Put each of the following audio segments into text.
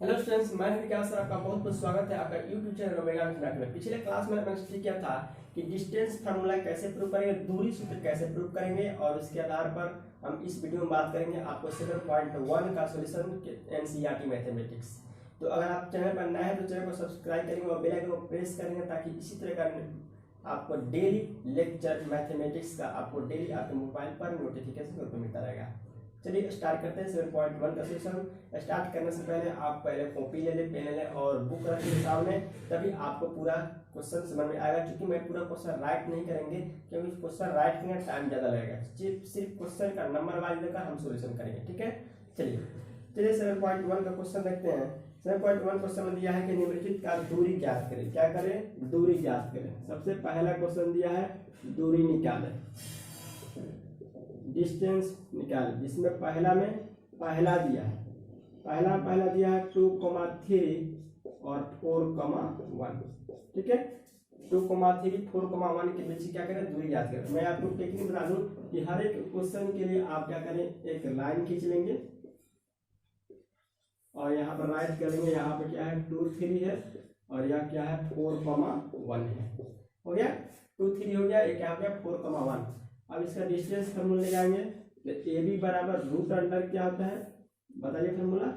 Hello students, मैं विकास sir, आपका बहुत बहुत स्वागत है आपका यूट्यूब चैनल ओमेगा मैथ में। पिछले क्लास में मैंने स्टडी किया था कि डिस्टेंस फार्मूला कैसे प्रूव करेंगे, दूरी सूत्र कैसे प्रूव करेंगे, और इसके आधार पर हम इस वीडियो में बात करेंगे आपको 7.1 का सॉल्यूशन एनसीईआरटी मैथमेटिक्स। तो अगर आप चैनल पर नए हैं तो चैनल को सब्सक्राइब करेंगे और बेल आइकन को प्रेस करेंगे ताकि इसी तरह का आपको डेली लेक्चर मैथमेटिक्स का आपको डेली आपके मोबाइल पर नोटिफिकेशन मिलता रहेगा। चलिए स्टार्ट करते हैं 7.1 का सेशन। स्टार्ट करने से पहले आप पहले कॉपी ले लें, पेन ले लें और बुक रखें सामने, तभी आपको पूरा क्वेश्चन समझ में आएगा। क्योंकि मैं पूरा क्वेश्चन राइट नहीं करेंगे, क्योंकि क्वेश्चन राइट करने में टाइम ज़्यादा लगेगा। सिर्फ क्वेश्चन का नंबर वाइज लेकर हम सोल्यूशन करेंगे, ठीक है। चलिए 7.1 का क्वेश्चन देखते हैं। 7.1 क्वेश्चन में दिया है कि निम्नलिखित का दूरी ज्ञात करें। क्या करें? दूरी ज्ञात करें। सबसे पहला क्वेश्चन दिया है दूरी निकालें, डिस्टेंस निकालें, जिसमें पहला दिया है, पहला दिया है 2,3 और 4,1, ठीक है। 2,3 4,1 के बीच क्या करें? दूरी याद करें। मैं आपको टेक्निक बता दूं कि हर एक क्वेश्चन के लिए आप क्या करें, एक लाइन खींच लेंगे और यहाँ पर राइट कर लेंगे। यहाँ पर क्या है 2, 3 है और यह क्या है 4,1 है। हो गया 2, 3 हो गया, एक यहाँ पे 4,1। अब इसका डिस्टेंस फार्मूला लगाएंगे तो ए बी बराबर रूट अंडर क्या होता है, बताइए फार्मूला,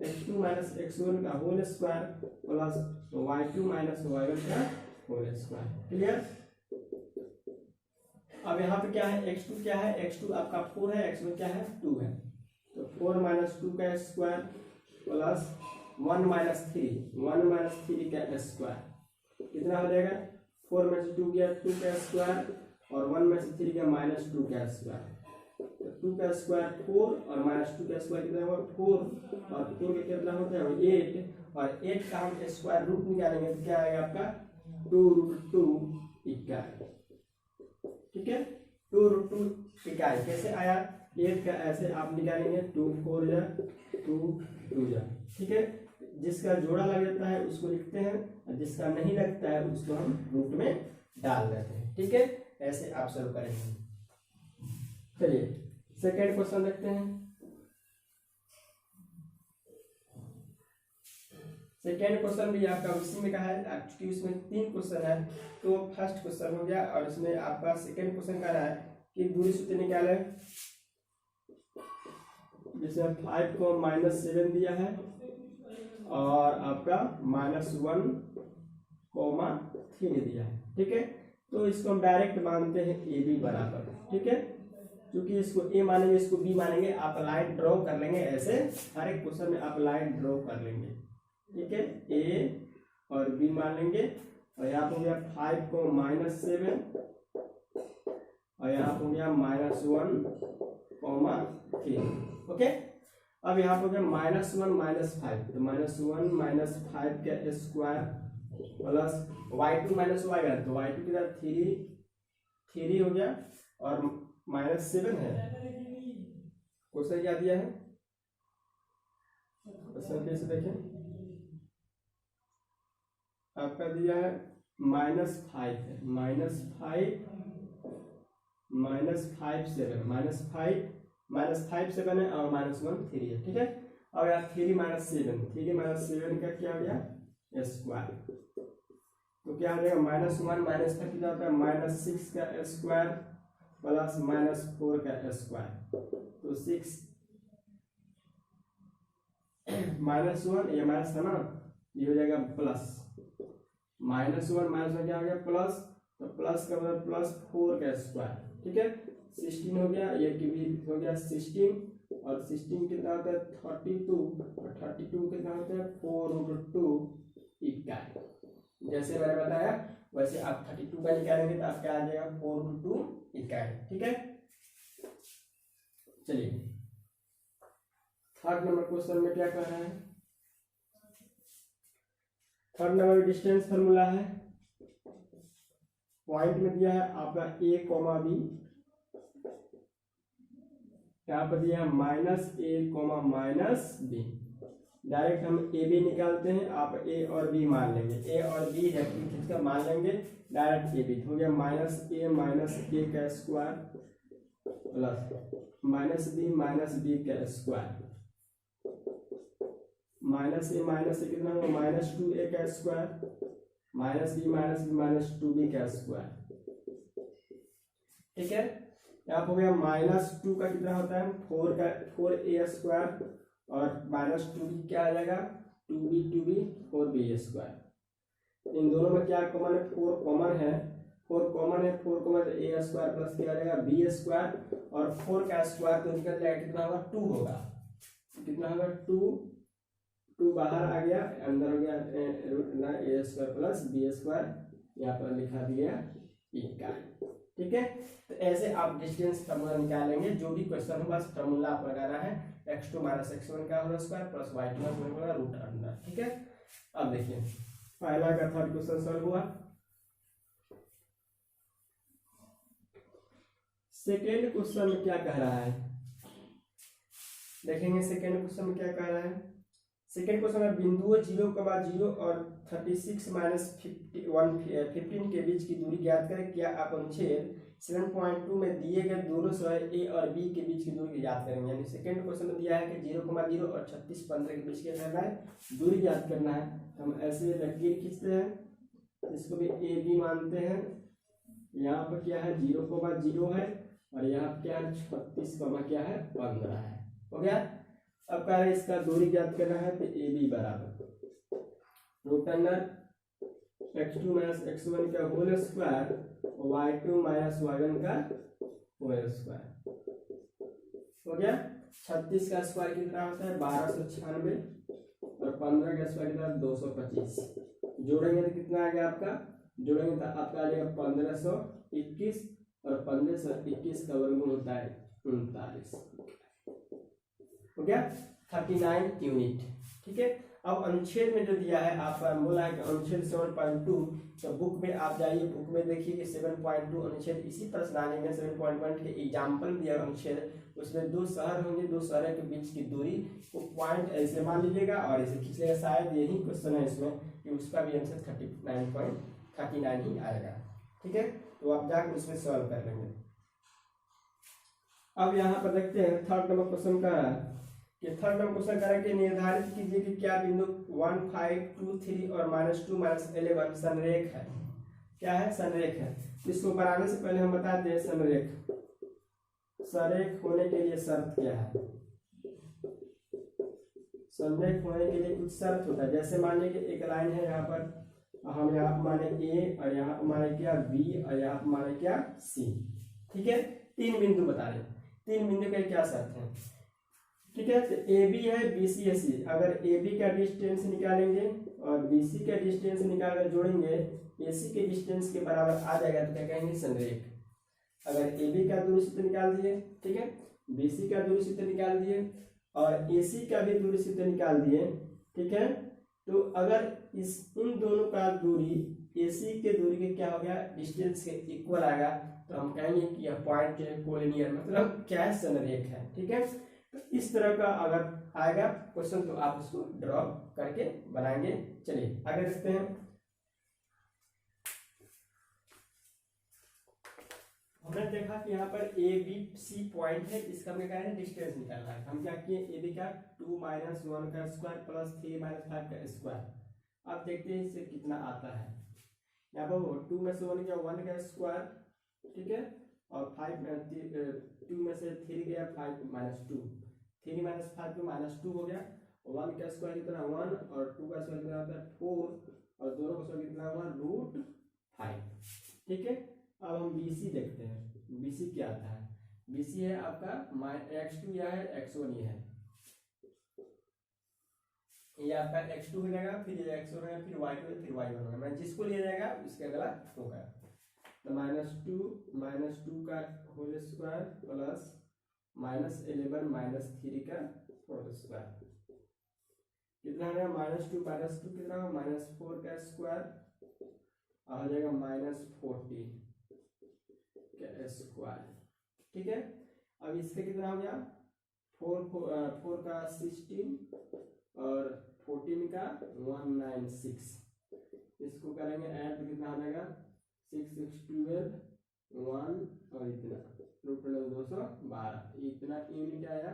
x2 माइनस x1 का whole square plus y2 minus y1 का होल स्क्वायर। क्लियर? अब यहाँ पे क्या है, x2 क्या है, x2 आपका 4 है, x1 क्या है 2 है, तो 4 माइनस 2 का स्क्वायर प्लस 1 माइनस 3 का स्क्वायर, कितना हो जाएगा 4 में से 2 गया 2 का स्क्वायर और 1 में से 3 का माइनस 2 का स्क्वायर, तो 2 का स्क्वायर 4 और माइनस 2 का स्क्वायर कितना होगा 4 और 4 का कितना होता है 8 और 8 का हम स्क्वायर रूट निकालेंगे तो क्या आएगा आपका 2√2 इकाई, ठीक है। 2√2 इकाई कैसे आया, 8 का ऐसे आप निकालेंगे 2 4 जा 2 2 जा, ठीक है। जिसका जोड़ा लग जाता है उसको लिखते हैं और जिसका नहीं लगता है उसको हम रूट में डाल देते हैं, ठीक है। ऐसे आप सॉल्व करेंगे। चलिए सेकेंड क्वेश्चन देखते हैं। सेकेंड क्वेश्चन भी आपका उसी में का है, क्योंकि उसमें 3 क्वेश्चन है तो फर्स्ट क्वेश्चन हो गया और इसमें आपका सेकेंड क्वेश्चन का रहा है कि दूरी सूत्र निकाले, जिसमें 5 को -7 दिया है और आपका -1,3 दिया है, ठीक है। तो इसको हम डायरेक्ट मानते हैं ए बी बराबर, ठीक है। क्योंकि इसको ए मानेंगे इसको बी मानेंगे, आप लाइन ड्रॉ कर लेंगे, ऐसे हर एक क्वेश्चन में आप लाइन ड्रॉ कर लेंगे, ठीक है। ए और बी मान लेंगे और यहाँ पर हो गया 5 को -7 और यहाँ पर हो गया -1,3, ओके। अब यहाँ पर हो गया -1 -5, तो -1 - 5 का square plus y2 minus y1, तो y2 की तरफ 3 हो गया और -7 है। क्वेश्चन क्या दिया है, क्वेश्चन कैसे देखें, आपका दिया है -5 है, -5 7 है और -1 3 है, ठीक है। और यहाँ 3 - 7 का क्या हो गया स्क्वायर, तो क्या हो जाएगा -1 -5 कितना होता है -6 का स्क्वायर प्लस -4 का स्क्वायर, तो 6 -1 ये माइनस था ना, ये हो जाएगा प्लस -1 क्या हो गया प्लस, तो प्लस का मतलब +4 का स्क्वायर, ठीक है। 16 हो गया, ये की भी हो गया 16 और 16 कितना होता है 32 और 32 कितना होता है 4√2 इकाई। जैसे मैंने बताया वैसे आप 32 का निकालेंगे तो आपका आ जाएगा 4√2 इकाई, ठीक है। चलिए थर्ड नंबर क्वेश्चन में क्या कह रहा है, थर्ड नंबर डिस्टेंस फार्मूला है। पॉइंट में दिया है आपका a, b, यहाँ पर दिया है -a, -b। डायरेक्ट हम ए बी निकालते हैं, आप ए और बी मान लेंगे, ए और बी है किसका मान लेंगे डायरेक्ट ए बी, हो गया -a का स्क्वायर प्लस -b का स्क्वायर माइनस से कितना होगा -2a का स्क्वायर -b -2b का स्क्वायर। ठीक है, यहाँ पे हो गया -2 का कितना होता है 4a स्क्वायर और -2b क्या आ जाएगा 2b 4b स्क्वायर। इन दोनों में क्या कॉमन है 4 कॉमन है 4 कॉमन है a स्क्वायर प्लस क्या आ जाएगा b स्क्वायर और 4 का स्क्वायर तो निकल जाएगा कितना होगा 2 होगा। कितना होगा 2 बाहर आ गया अंदर हो गया a square plus b square यहाँ पर लिखा दिया इकाई। ठीक है, तो ऐसे आप डिस्टेंस फार्मूला निकालेंगे। जो भी क्वेश्चन होगा फार्मूला आप लगाना है x2 - x1 का होल स्क्वायर प्लस y2 का रूट अंडर। ठीक है, अब देखिए पहला का थर्ड क्वेश्चन सॉल्व हुआ। सेकेंड क्वेश्चन में क्या कह रहा है देखेंगे। सेकेंड क्वेश्चन में क्या कह रहा है। सेकेंड क्वेश्चन में बिंदुओं 0,0 और 36 - 15 के बीच की दूरी ज्ञात करें। क्या आप अनुच्छेद 7.2 में दिए गए दोनों सतह ए और बी के बीच की दूरी ज्ञात करेंगे। यानी सेकेंड क्वेश्चन में दिया है कि 0,0 और 36 15 के बीच क्या करना है दूरी ज्ञात करना है। तो हम ऐसे लकीर खींचते हैं, इसको भी ए बी मानते हैं। यहाँ पर क्या है 0,0 है और यहाँ क्या है 36 क्या है 15 है। हो गया। अब क्या है इसका दूरी ज्ञात करना है तो ए बी बराबर रूट अंडर x2 - x1 का होल स्क्वायर y2 - y1 का होल स्क्वायर। हो गया। 36 का स्क्वायर कितना होता है 1296 और 15 का स्क्वायर कितना 225। जोड़ेंगे तो कितना आ गया आपका जोड़ेंगे तो आपका आ जाएगा 1521 और 1521 का वर्गमूल होता है 39। हो गया 39 यूनिट। ठीक है, अब अनुच्छेद में जो दिया है आपका बोला है कि अनुच्छेद 7.2 तो बुक में आप जाइए बुक में देखिए कि 7.2 अनुच्छेद इसी प्रश्नावली में 7.1 के एग्जाम्पल दिया अनुच्छेद उसमें दो शहर होंगे, दो शहरों के बीच की दूरी को पॉइंट ऐसे मान लीजिएगा और ऐसे खींचेगा। शायद यही क्वेश्चन है इसमें कि उसका भी आंसर 39.39 ही आएगा। ठीक है, तो आप जाकर उसमें सॉल्व कर लेंगे। अब यहाँ पर देखते हैं थर्ड नंबर क्वेश्चन का कि थर्ड नंबर क्वेश्चन कह रहा है कि निर्धारित कीजिए कि क्या बिंदु 1 5 2 3 और -2 -11 संरेख है। क्या है संरेख है। इसको बनाने से पहले हम बताते हैं संरेख होने के लिए शर्त क्या है। संरेख होने के लिए कुछ शर्त होता है। जैसे मान लीजिए कि एक लाइन है यहाँ पर हम यहाँ पर माने ए और यहाँ पर माने क्या बी और यहाँ पर माने क्या सी। ठीक है, 3 बिंदु बता रहे 3 बिंदु के क्या शर्त है। ठीक है, तो ए बी है बी सी है सी। अगर ए बी का डिस्टेंस निकालेंगे और बी सी का डिस्टेंस निकाल कर जोड़ेंगे ए सी के डिस्टेंस के बराबर आ जाएगा तो क्या कहेंगे संरेख। अगर ए बी का दूरी सूत्र निकाल दिए, ठीक है, बी सी का दूरी सूत्र निकाल दिए और ए सी का भी दूरी सूत्र निकाल दिए। ठीक है, तो अगर इन दोनों का दूरी ए सी के दूरी के क्या हो गया डिस्टेंस के इक्वल आएगा तो हम कहेंगे कि यह पॉइंट जो है कोलिनियर मतलब क्या है संरेख है। ठीक है, तो इस तरह का अगर आएगा क्वेश्चन तो आप उसको ड्रॉ करके बनाएंगे। चलिए आगे देखते हैं। हमने देखा कि यहाँ पर ए बी सी पॉइंट है, इसका हमें क्या है डिस्टेंस निकालना है। हम क्या किए ए बी का 2 - 1 का स्क्वायर प्लस 3 - 5 का स्क्वायर। अब देखते हैं इससे कितना आता है। यहाँ पर 2 में से 1 गया 1 का स्क्वायर, ठीक है, और 2 में से 3 गया 5 - 2 3 - 5 तो -2 हो गया। 1 का स्क्वायर कितना 1 और 2 का स्क्वायर कितना होता है 4 और दोनों का स्क्वायर कितना हुआ √5। ठीक है, अब हम BC देखते हैं। BC क्या आता है। BC है आपका x2 या है x1 ये है। ये आपका x2 हो जाएगा फिर ये x1 है फिर y2 फिर y1 होगा। मैं जिसको लिया जाएगा उसके अगला होगा। तो -2 का होल स्क्वायर प्लस -11 - 3 का होल स्क्वायर कितना है -2 कितना -4 का स्क्वायर आ जाएगा -40 का स्क्वायर। ठीक है, अब इसका कितना हो गया 4 का 16 और 14 का 196। इसको करेंगे ऐड तो कितना हो जाएगा 6 6 12 1 और इतना √212 इतना यूनिट आया।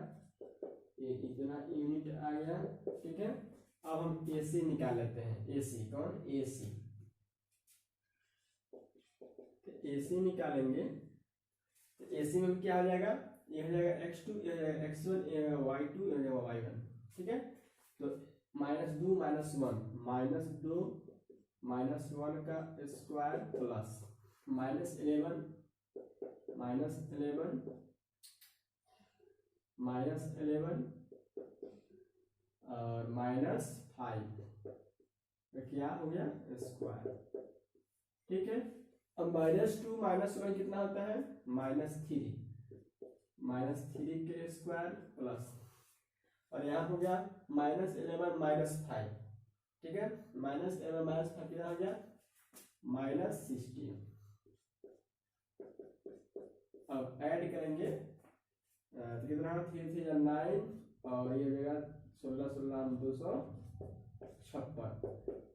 ये इतना यहाँ यूनिट आ गया, ठीक है। अब हम AC निकाल लेते हैं। AC कौन? AC। AC निकालेंगे तो AC में क्या हो जाएगा? ये हो जाएगा x2, ये हो जाएगा x1, ये हो जाएगा y2, ये हो जाएगा y1, ठीक है। तो -2 -2 -1 का स्क्वायर प्लस -11 और -5 तो क्या हो गया? स्क्वायर, ठीक है। अब -2 -1 कितना होता है? -3 के स्क्वायर प्लस, और यहाँ हो गया -11 -5, ठीक है। -11 -5 कितना हो गया? -16। अब ऐड करेंगे तो कितना? 3 3 9 और ये हो जाएगा 16 16 256,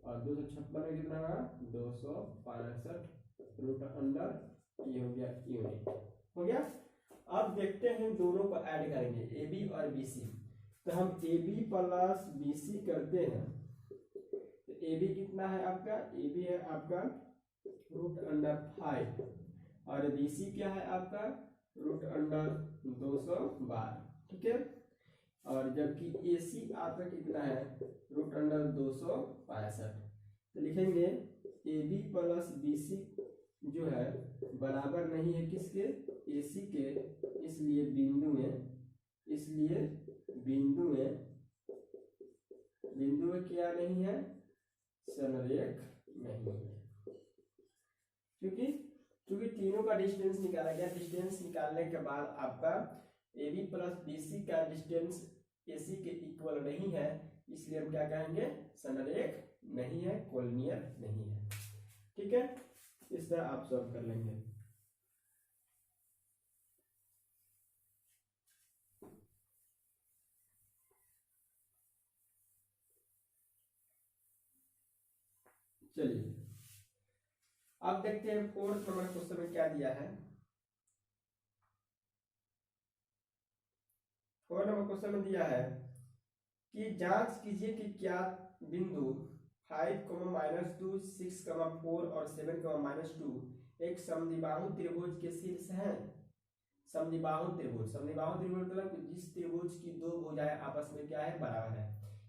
और 256 में कितना होगा? 265 रूट अंडर, ये हो गया यूनिट, हो गया। अब देखते हैं दोनों को ऐड करेंगे, AB और BC। तो हम AB प्लस BC करते हैं तो AB कितना है आपका? AB है आपका रूट अंडर 5 और BC क्या है आपका? रूट अंडर 212, ठीक है। और जबकि AC आपका कितना है? Root under 265। तो लिखेंगे AB प्लस BC जो है बराबर नहीं है किसके? AC के, इसलिए बिंदु में क्या नहीं है? समरेख नहीं है, क्योंकि तीनों का डिस्टेंस निकाला गया। डिस्टेंस निकालने के बाद आपका AB प्लस BC का डिस्टेंस AC के इक्वल नहीं है, इसलिए हम क्या कहेंगे? समरेख नहीं है, कोलिनियर नहीं है, ठीक है। इस तरह आप सॉल्व कर लेंगे। चलिए अब देखते हैं 4th नंबर क्वेश्चन में क्या दिया है। 4 नंबर क्वेश्चन में दिया है कि जांच कीजिए कि क्या बिंदु 5, -2, 6, 4 और 7, -2 एक समद्विबाहु त्रिभुज के शीर्ष हैं। समद्विबाहु त्रिभुज मतलब जिस त्रिभुज की दो भुजाएं आपस में क्या है? बराबर है।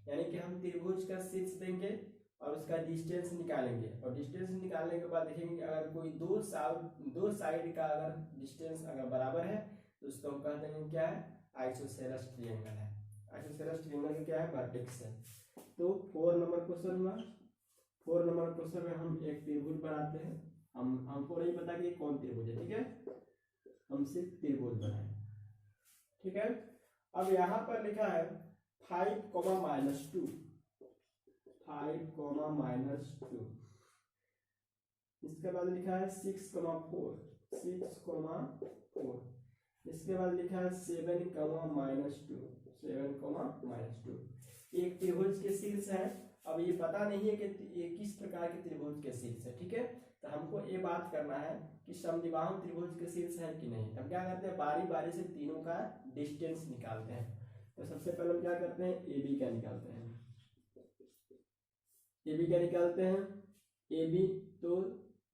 यानी कि हम त्रिभुज का शीर्ष देंगे और उसका डिस्टेंस निकालेंगे, और डिस्टेंस निकालने के बाद देखेंगे कि अगर कोई दो साइड का अगर डिस्टेंस अगर बराबर है तो उसको हम कह देंगे क्या है? आइसोसेलेस ट्रायंगल है। आइसोसेलेस ट्रायंगल क्या है? वर्टेक्स है। तो 4 नंबर क्वेश्चन हुआ। 4 नंबर क्वेश्चन में हम एक त्रिभुज बनाते हैं। हमको नहीं पता कि कौन त्रिभुज है, ठीक है, हम सिर्फ त्रिभुज बनाए, ठीक है। अब यहाँ पर लिखा है 5, -2, 5, -2। इसके बाद लिखा है 6, 4, 4। इसके बाद लिखा है 7, -2, 7, -2। एक त्रिभुज के शीर्ष है। अब ये पता नहीं है कि ये किस प्रकार के त्रिभुज के शीर्ष है, ठीक है। तो हमको ये बात करना है कि समद्विबाहु त्रिभुज के शीर्ष है कि नहीं। हम क्या करते हैं? बारी बारी से तीनों का डिस्टेंस निकालते हैं। तो सबसे पहले हम क्या करते हैं? AB का निकालते हैं। AB क्या निकालते हैं? AB तो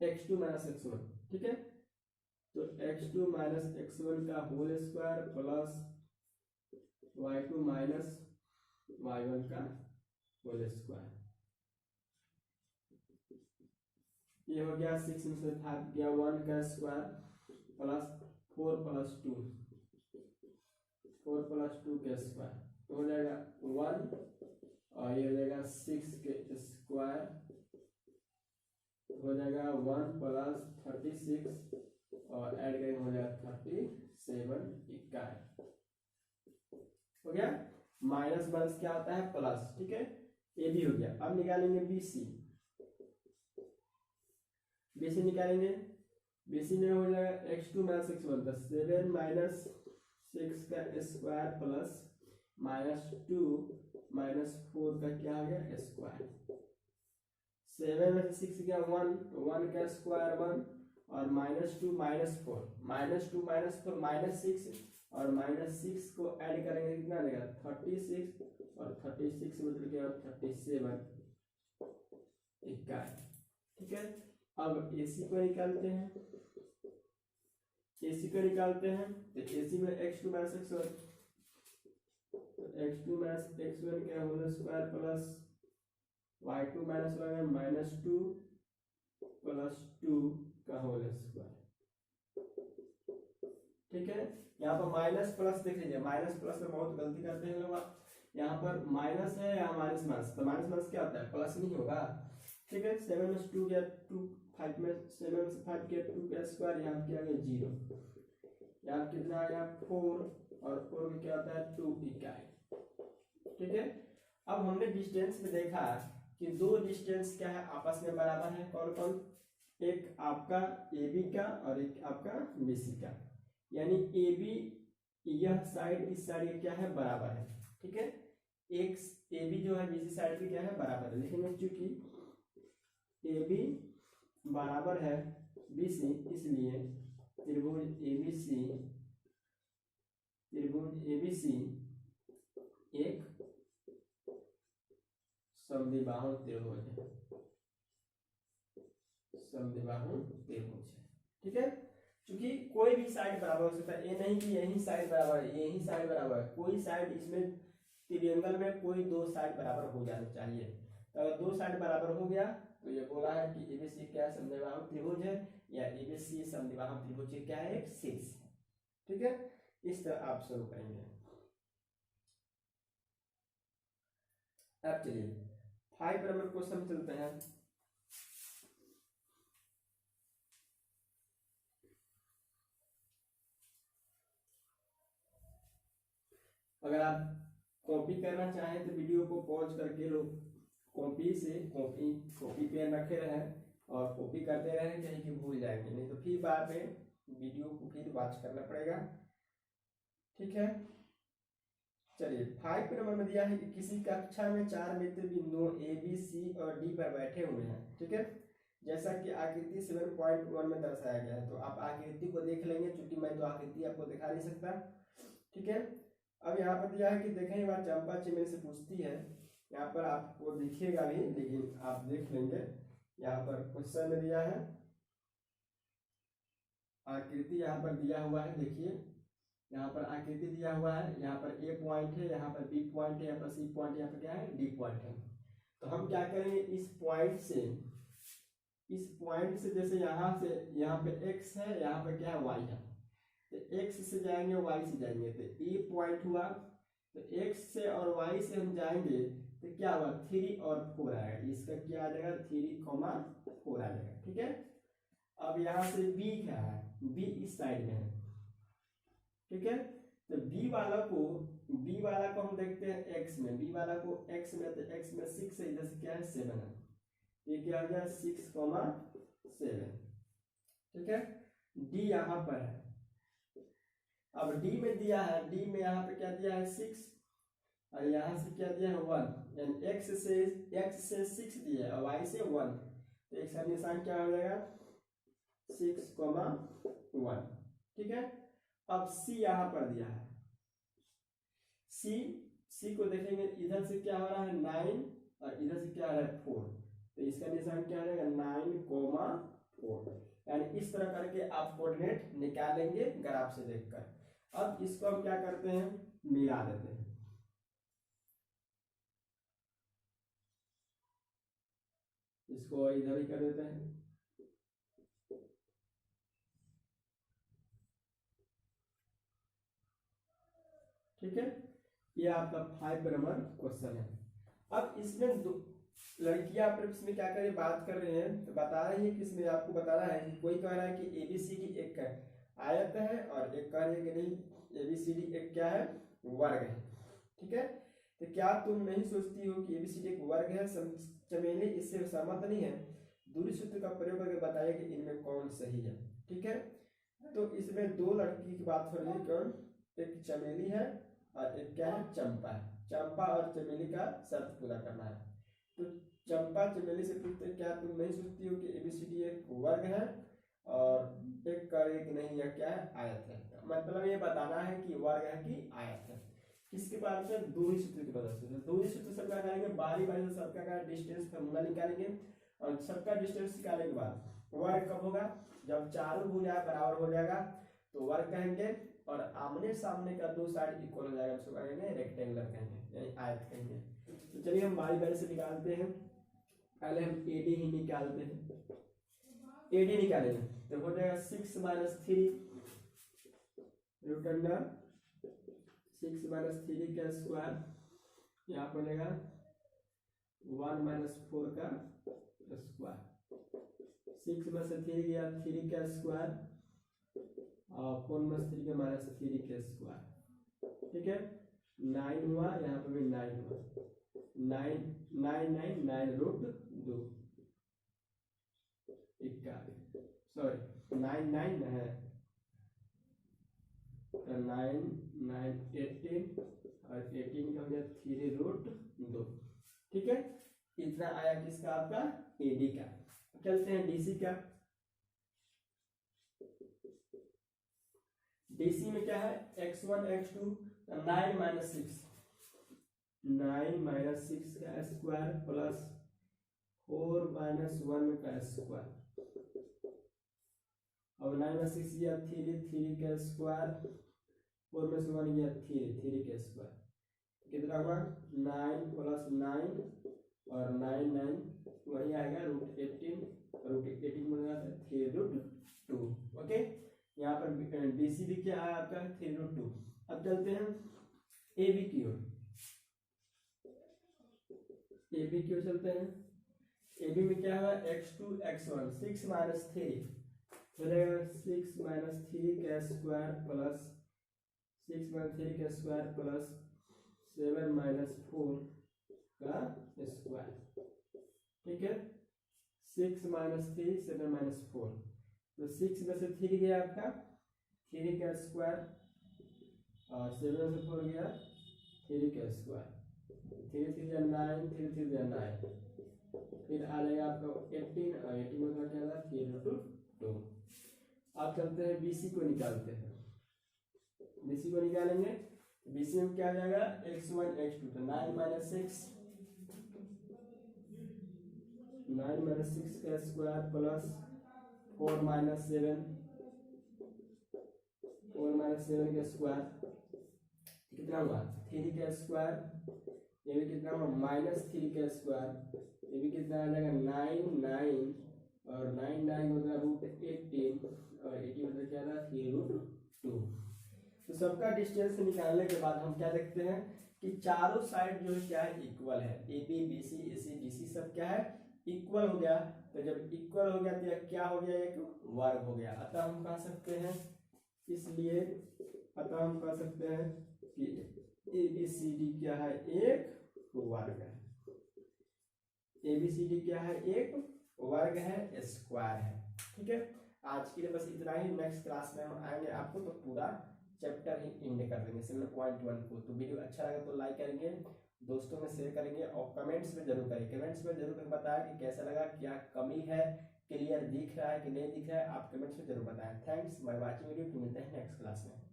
x2 - x1, ठीक है। तो x2 - x1 का whole square plus y2 - y1 का होल स्क्वायर, ये हो गया 6 में से 5 गया 1 का स्क्वायर प्लस 4 + 2 के स्क्वायर, तो हो जाएगा 1 और ये हो जाएगा 6 के स्क्वायर, हो जाएगा 1 + 36 और ऐड करेंगे हो जाएगा 37 इक्काई, हो गया। माइनस क्या होता है? प्लस, ठीक है। ये भी हो गया। अब निकालेंगे BC निकालेंगे। BC में हो जाएगा x2 - x1 तो 7 - 6 का स्क्वायर प्लस -2 - 4 का क्या आ गया? स्क्वायर। 7 में से 6 गया 1 का स्क्वायर 1 और -2 - 4 -2 - 4 -6 और -6 को ऐड करेंगे कितना देगा 36 और 36 बदल के और 37 इक्का। ठीक है, अब AC को निकालते हैं। AC को निकालते हैं तो AC में x2 - x1 तो x2 - x1 क्या whole square plus y2 - y1 -2 plus 2 का होल स्क्वायर। ठीक है, यहाँ पर माइनस प्लस देख लीजिए, माइनस प्लस में बहुत गलती करते हैं लोग। यहाँ पर माइनस है या माइनस माइनस, तो माइनस माइनस क्या होता है प्लस नहीं होगा। ठीक है, 7 में 2 गया 2, 5 में 7 में से 5 गया 2 का स्क्वायर, यहाँ क्या गया 0, यहाँ कितना आया 4 और 4 क्या होता है 2 इकाई। ठीक है, अब हमने डिस्टेंस में देखा कि दो डिस्टेंस क्या है आपस में बराबर है। कौन कौन, एक आपका AB का और एक आपका BC का, यानी AB यह साइड इस साइड क्या है बराबर है। ठीक है, एक AB जो है BC साइड की क्या है बराबर है, लेकिन चूंकि AB बराबर है BC इसलिए त्रिभुज ABC एक समद्विबाहु त्रिभुज है, समद्विबाहु त्रिभुज है। ठीक है, क्योंकि कोई भी साइड बराबर हो सकता है, ये नहीं कि यही साइड बराबर है यही साइड बराबर है, कोई साइड इसमें त्रिएंगल में कोई दो साइड बराबर हो जाना चाहिए। तो अगर दो साइड बराबर हो गया तो ये बोला है कि ABC क्या समद्विबाहु त्रिभुज है, या ABC समद्विबाहु त्रिभुज क्या है एक शीर्ष है। ठीक है, इस तरह आप शुरू करेंगे। अब चलिए 5 नंबर क्वेश्चन चलते हैं। अगर आप कॉपी करना चाहें तो वीडियो को पॉज करके लोग कॉपी पेन रखे रहें और कॉपी करते रहें, कहीं कि भूल जाएंगे, नहीं तो फिर बाद में वीडियो को फिर वॉच करना पड़ेगा। ठीक है, चलिए 5 नंबर में दिया है कि किसी कक्षा में 4 मित्र बिंदुओं A, B, C और D पर बैठे हुए हैं। ठीक है, जैसा कि आकृति 7.1 में दर्शाया गया है। तो आप आकृति को देख लेंगे, क्योंकि मैं तो आकृति आपको दिखा नहीं सकता। ठीक है, अब यहाँ पर दिया है कि देखें एक बार चंपा चमेली से पूछती है, यहाँ पर आपको दिखेगा भी लेकिन आप देख लेंगे। यहाँ पर क्वेश्चन में दिया है, आकृति यहाँ पर दिया हुआ है, देखिए यहाँ पर आकृति दिया हुआ है, यहाँ पर A पॉइंट है, यहाँ पर B पॉइंट है, यहाँ पर C पॉइंट, यहाँ पर क्या है D पॉइंट है। तो हम क्या करेंगे, इस पॉइंट से जैसे यहाँ से यहाँ पे X है, यहाँ पर क्या है Y है, तो X से जाएंगे Y से जाएंगे, तो E पॉइंट हुआ, तो X से और Y से हम जाएंगे तो क्या हुआ 3 और 4 आएगा, इसका क्या आ जाएगा 3, 4 आ जाएगा। ठीक है, अब यहाँ से B क्या है, B इस साइड में है। ठीक है, तो B वाला को हम देखते हैं X में, B वाला को X में, तो X में 6 है, इधर से क्या है 7 है, ये क्या हो गया 6,7। ठीक है, D यहाँ पर है, अब D में दिया है, D में यहाँ पे क्या दिया है 6 और यहाँ से क्या दिया है 1, यानी X से 6 दिया है और Y से 1, तो X का निशान क्या हो जाएगा 6,1। ठीक है, अब C यहाँ पर दिया है, C को देखेंगे, इधर से क्या हो रहा है 9 और इधर से क्या हो रहा है 4, तो इसका निशान क्या हो जाएगा 9,4। यानी इस तरह करके आप कोऑर्डिनेट निकालेंगे ग्राफ से देखकर। अब इसको हम क्या करते हैं, मिला देते हैं। इसको इधर ही कर देते हैं। ठीक है, ये आपका 5 नंबर क्वेश्चन है। अब इसमें लड़कियां इसमें क्या कर बात कर रहे हैं, तो बता रही है कि इसमें आपको बताना है कि कोई कह रहा है कि ABC की एक आयत है और एक कह रही है कि नहीं ABCD एक क्या है वर्ग है। ठीक है, तो क्या तुम नहीं सोचती हो कि ABCD एक वर्ग है। चमेली इससे सहमत नहीं है, दूरी सूत्र का प्रयोग करके बताइए कि इनमें कौन सही है। ठीक है, तो इसमें दो लड़की की बात हो रही है, कौन, एक चमेली है और एक क्या है चंपा है। चंपा और चमेली का शर्त पूरा करना है। तो चंपा चमेली से पूछते क्या तुम नहीं सोचती हो कि ABCD एक वर्ग है, और एक कह रही कि नहीं यह क्या है आयत है। मतलब ये बताना है कि वर्ग है कि आयत है। किसके बारे में? दूरी सूत्र की मदद से। दूरी सूत्र से क्या करेंगे, बारी बारी से सबका का डिस्टेंस फार्मूला निकालेंगे और सबका डिस्टेंस निकालने के बाद वर्ग कब होगा, जब चारों भुजा बराबर हो जाएगा तो वर्ग कहेंगे, और आमने सामने का दो साइड इक्वल हो जाएगा उसको कहेंगे रेक्टेंगुलर कहेंगे यानी आयत कहेंगे। तो चलिए हम बारी बारी से निकालते हैं। पहले हम एडी ही निकालते हैं। एडी निकालेंगे तो हो जाएगा 6 - 3 रूट अंडर 6 - 3 का स्क्वायर, यहाँ पर बनेगा 1 - 4 का स्क्वायर। 6 में से 3 गया 3 का स्क्वायर और 4 में से 3 का -3 का स्क्वायर। ठीक है, 9 हुआ, यहाँ पर भी 9 हुआ, 9 9 9 9 रूट 2 सॉरी 9 9 है 9 9 18 और 18 का हो गया 3 रूट 2। ठीक है, इतना आया किसका, आपका एडी का। चलते हैं डीसी का। डीसी में क्या है, x1 x2 9 - 6 9 - 6 का स्क्वायर प्लस 4 - 1 का स्क्वायर। अब 9 - 6 या 3 का स्क्वायर, 4 में से 1 गया 3 का स्क्वायर, कितना हुआ 9 + 9 और 9 9 वही आएगा रूट 18 बन जाता है 3 रूट 2। ओके, यहाँ पर डीसी भी क्या है आपका 3 रूट 2। अब चलते हैं एबी की ओर। एबी की ओर चलते हैं। एबी में क्या है x2 x1 6 - 3 हो जाएगा 6 - 3 का स्क्वायर प्लस 6 - 3 का स्क्वायर प्लस 7 - 4 का स्क्वायर। ठीक है, 6 - 3 7 - 4, तो 6 में से 3 गया आपका 3 का स्क्वायर और 7 में से 4 गया 3 का स्क्वायर, 3 3 या 9 3 3 या 9, फिर आ जाएगा आपका 18 और 18 में क्या था 3 रूट 2। अब चलते हैं बीसी को निकालते हैं। बीसी को निकालेंगे, बीसी में क्या आ जाएगा x1 x2 तो 9 - 6 का स्क्वायर प्लस 4 - 7 का स्क्वायर, कितना हुआ 3 का स्क्वायर, ये भी कितना हुआ -3 का स्क्वायर, ये भी कितना आ जाएगा 9 9 और 9 9 मतलब रूट 18 और 18 मतलब क्या था 3 रूट 2। तो सबका डिस्टेंस निकालने के बाद हम क्या देखते हैं कि चारों साइड जो है क्या है इक्वल है, A B B C A C D C सब क्या है इक्वल हो गया। तो जब इक्वल हो गया तो क्या हो गया, एक वर्ग हो गया। अतः हम कह सकते हैं इसलिए अतः हम कह सकते हैं कि ए बी सी डी क्या है एक वर्ग है। ए बी सी डी क्या है एक वर्ग है, स्क्वायर है। ठीक है, आज के लिए बस इतना ही। नेक्स्ट क्लास में हम आएंगे आपको तो पूरा चैप्टर ही एंड कर देंगे 7.1 को। तो वीडियो अच्छा लगा तो लाइक करेंगे, दोस्तों में शेयर करेंगे और कमेंट्स में जरूर करें। कमेंट्स में जरूर बताएं कि कैसा लगा, क्या कमी है, क्लियर दिख रहा है कि नहीं दिख रहा है, आप कमेंट्स में जरूर बताएं। थैंक्स बाय वाचिंग वीडियो, मिलते हैं नेक्स्ट क्लास में।